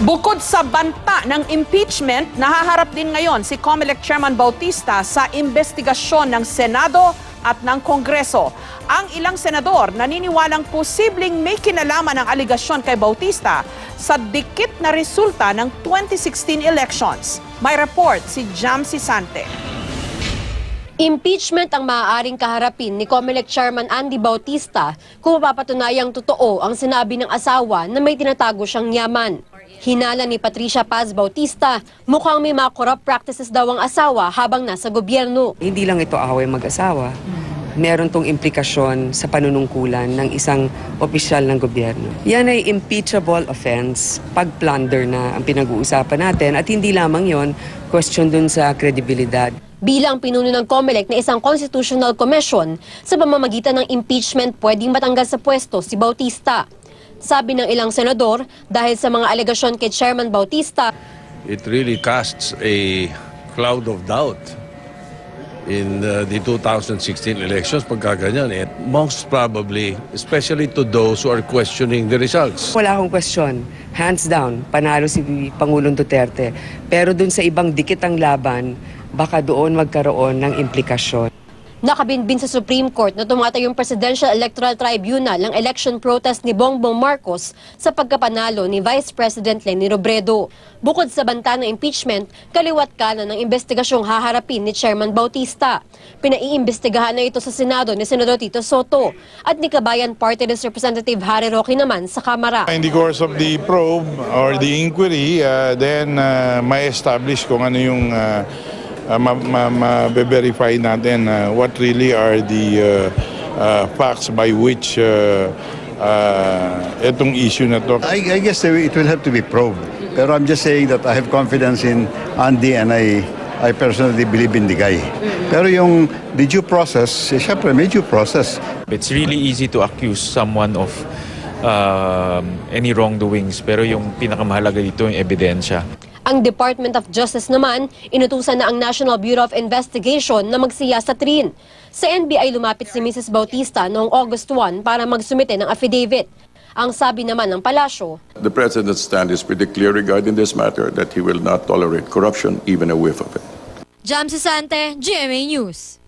Bukod sa banta ng impeachment, nahaharap din ngayon si COMELEC Chairman Bautista sa investigasyon ng Senado at ng Kongreso. Ang ilang senador naniniwalang posibleng may kinalaman ng aligasyon kay Bautista sa dikit na resulta ng 2016 elections. May report si Jamsi Sante. Impeachment ang maaaring kaharapin ni COMELEC Chairman Andy Bautista kung mapapatunayang totoo ang sinabi ng asawa na may tinatago siyang yaman. Hinala ni Patricia Paz Bautista, mukhang may mga corrupt practices daw ang asawa habang nasa gobyerno. Hindi lang ito away mag-asawa. Meron tong implikasyon sa panunungkulan ng isang opisyal ng gobyerno. Yan ay impeachable offense pag plunder na ang pinag-uusapan natin at hindi lamang yon, question dun sa kredibilidad. Bilang pinuno ng COMELEC na isang constitutional commission, sa pamamagitan ng impeachment pwedeng matanggal sa pwesto si Bautista. Sabi ng ilang senador, dahil sa mga alegasyon kay Chairman Bautista, it really casts a cloud of doubt in the 2016 elections pagkaganyan. And most probably, especially to those who are questioning the results. Wala akong question. Hands down, panalo si Pangulong Duterte. Pero dun sa ibang dikit ang laban, baka doon magkaroon ng implikasyon. nakabinbin sa Supreme Court na tumatayong Presidential Electoral Tribunal ang election protest ni Bongbong Marcos sa pagkapanalo ni Vice President Leni Robredo. Bukod sa banta ng impeachment, kaliwat kanan ng investigasyong haharapin ni Chairman Bautista. Pinaiimbestigahan na ito sa Senado ni Senador Tito Soto at ni Kabayan Party List Representative Harry Roque naman sa Kamara. In the course of the probe or the inquiry, then may establish kung ano yung ma-verify natin what really are the facts by which itong issue na to. I guess it will have to be probed. Pero I'm just saying that I have confidence in Andy and I personally believe in the guy. Pero yung the due process, syempre may due process. It's really easy to accuse someone of any wrongdoings, pero yung pinakamahalaga dito yung ebidensya. Ang Department of Justice naman, inutusan na ang National Bureau of Investigation na magsiyasat rin. Sa NBI lumapit si Mrs. Bautista noong August 1 para magsumite ng affidavit. Ang sabi naman ng palasyo, the President's stand is pretty clear regarding this matter that he will not tolerate corruption, even a whiff of it. Jamsi Sante, GMA News.